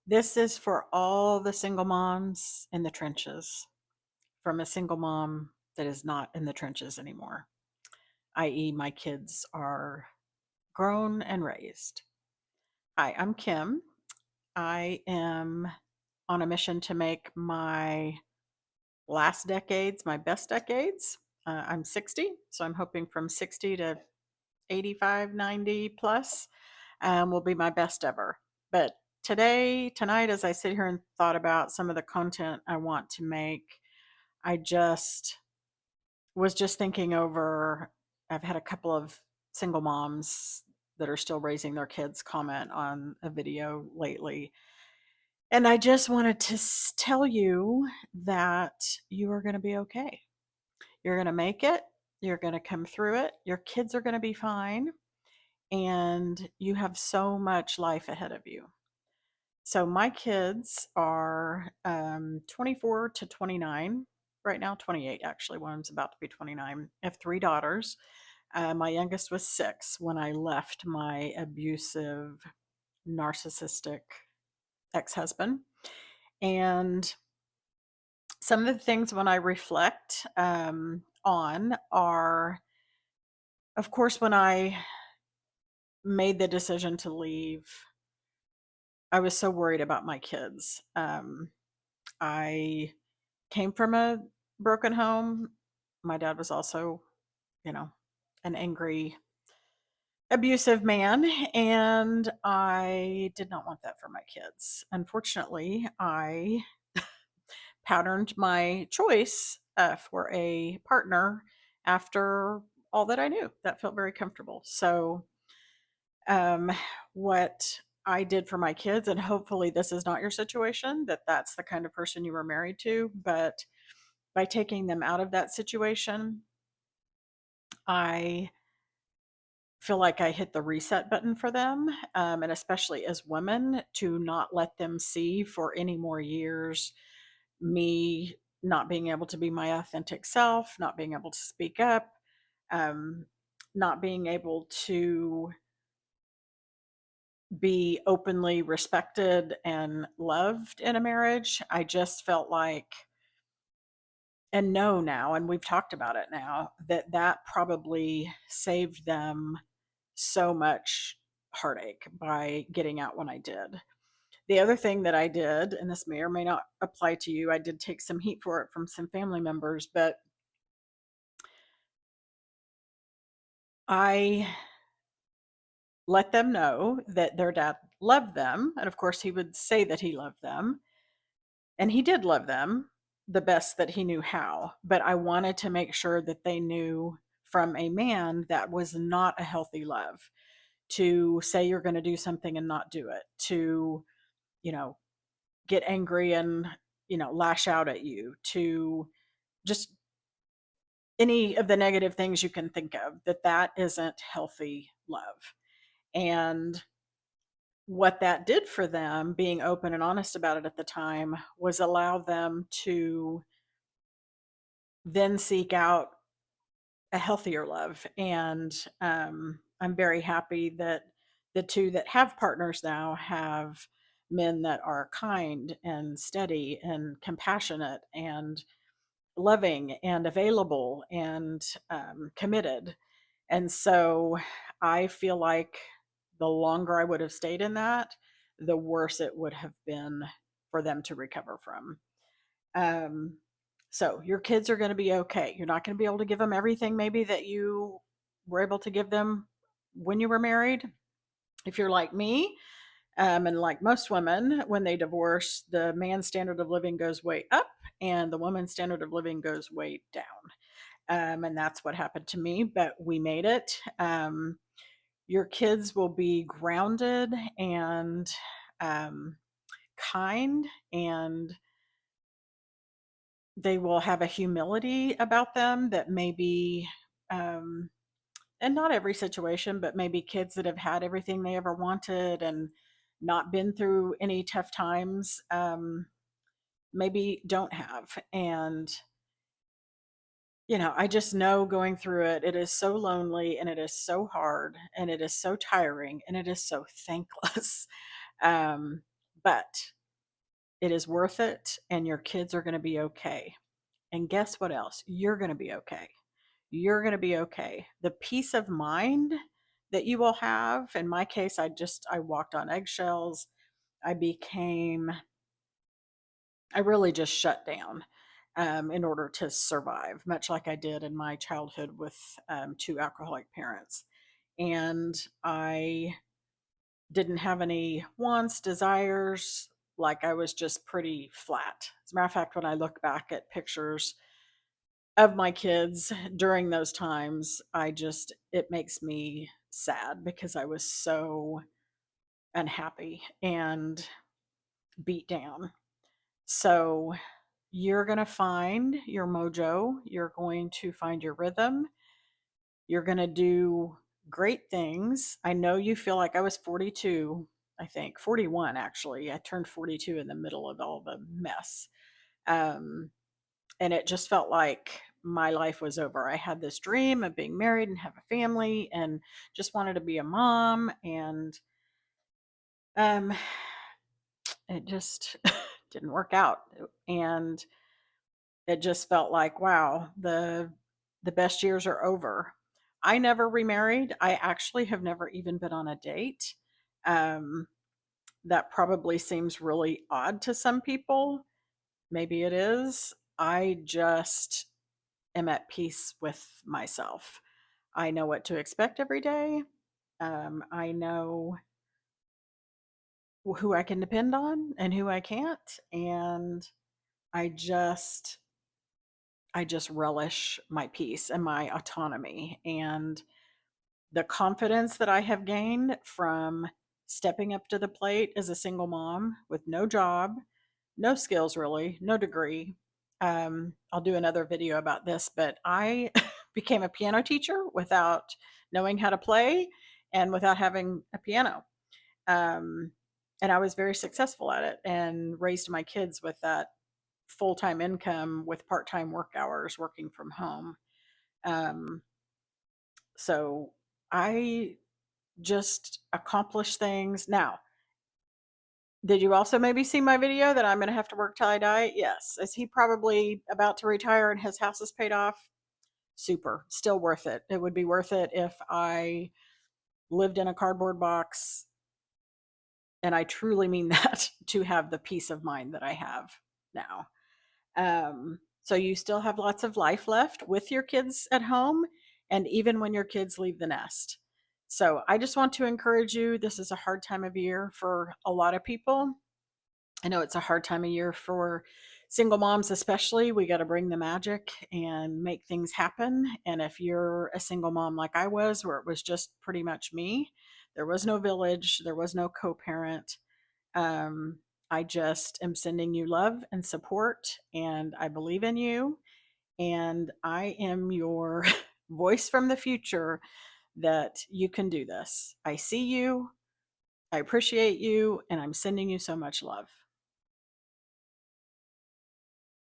This is for all the single moms in the trenches, from a single mom that is not in the trenches anymore, i.e., my kids are grown and raised. Hi, I'm Kim. I am on a mission to make my last decades my best decades. I'm 60, so I'm hoping from 60 to 85, 90 plus will be my best ever. But tonight, as I sit here and thought about some of the content I want to make, I was just thinking over. I've had a couple of single moms that are still raising their kids comment on a video lately. And I just wanted to tell you that you are going to be okay. You're going to make it. You're going to come through it. Your kids are going to be fine. And you have so much life ahead of you. So my kids are 24 to 29 right now, 28 actually. One's about to be 29. I have three daughters. My youngest was 6 when I left my abusive, narcissistic ex husband. And some of the things when I reflect on are, of course, when I made the decision to leave, I was so worried about my kids. I came from a broken home. My dad was also, you know, an angry, abusive man, and I did not want that for my kids. Unfortunately, I patterned my choice for a partner after all that I knew. That felt very comfortable. So, um, what I did for my kids, and hopefully this is not your situation, that's the kind of person you were married to, but by taking them out of that situation, I feel like I hit the reset button for them, and especially as women, to not let them see for any more years me not being able to be my authentic self, not being able to speak up, um, not being able to be openly respected and loved in a marriage. I just felt like, and know now, and we've talked about it now, that probably saved them so much heartache by getting out when I did. The other thing that I did, and this may or may not apply to you, I did take some heat for it from some family members, but I let them know that their dad loved them. And of course, he would say that he loved them. And he did love them the best that he knew how. But I wanted to make sure that they knew from a man that was not a healthy love to say you're going to do something and not do it, to, you know, get angry and, lash out at you, to just any of the negative things you can think of, that isn't healthy love. And what that did for them, being open and honest about it at the time, was allow them to then seek out a healthier love. And I'm very happy that the two that have partners now have men that are kind and steady and compassionate and loving and available and committed. And so I feel like the longer I would have stayed in that, the worse it would have been for them to recover from. Um, so your kids are going to be okay. You're not going to be able to give them everything maybe that you were able to give them when you were married. If you're like me, and like most women, when they divorce, the man's standard of living goes way up and the woman's standard of living goes way down. And that's what happened to me, but we made it. Your kids will be grounded and um, kind, and they will have a humility about them that maybe, um, and not every situation, but maybe kids that have had everything they ever wanted and not been through any tough times, maybe don't have. And I just know going through it, it is so lonely and it is so hard and it is so tiring and it is so thankless. Um, but It is worth it, and your kids are going to be okay. And guess what else? You're going to be okay. You're going to be okay. The peace of mind that you will have, in my case, I walked on eggshells. I became, I really just shut down in order to survive, much like I did in my childhood with two alcoholic parents. And I didn't have any wants, desires, like I was just pretty flat. As a matter of fact, when I look back at pictures of my kids during those times, it makes me sad because I was so unhappy and beat down. So you're going to find your mojo, you're going to find your rhythm, you're going to do great things. I know you feel like I was 42, I think 41 actually. I turned 42 in the middle of all the mess. Um, and it just felt like my life was over. I had this dream of being married and have a family and just wanted to be a mom, and um it just didn't work out. And it just felt like, wow, the best years are over. I never remarried. I actually have never even been on a date. Um that probably seems really odd to some people. Maybe it is. I just am at peace with myself. I know what to expect every day. I know who I can depend on and who I can't, and I just I just relish my peace and my autonomy and the confidence that I have gained from stepping up to the plate as a single mom with no job, no skills really, no degree. I'll do another video about this, but I became a piano teacher without knowing how to play and without having a piano. Um, and I was very successful at it and raised my kids with that full time income with part time work hours working from home. Um, so I just accomplish things. Now, did you also maybe see my video that I'm going to have to work till I die? Yes. Is he probably about to retire and his house is paid off? Super. Still worth it. It would be worth it if I lived in a cardboard box. And I truly mean that, to have the peace of mind that I have now. So you still have lots of life left with your kids at home, and even when your kids leave the nest. So I just want to encourage you. This is a hard time of year for a lot of people. I know it's a hard time of year for single moms, especially. We got to bring the magic and make things happen. And if you're a single mom like I was, where it was just pretty much me, there was no village, there was no co parent. Um, I just am sending you love and support, and I believe in you. And I am your voice from the future that you can do this. I see you, I appreciate you, and I'm sending you so much love.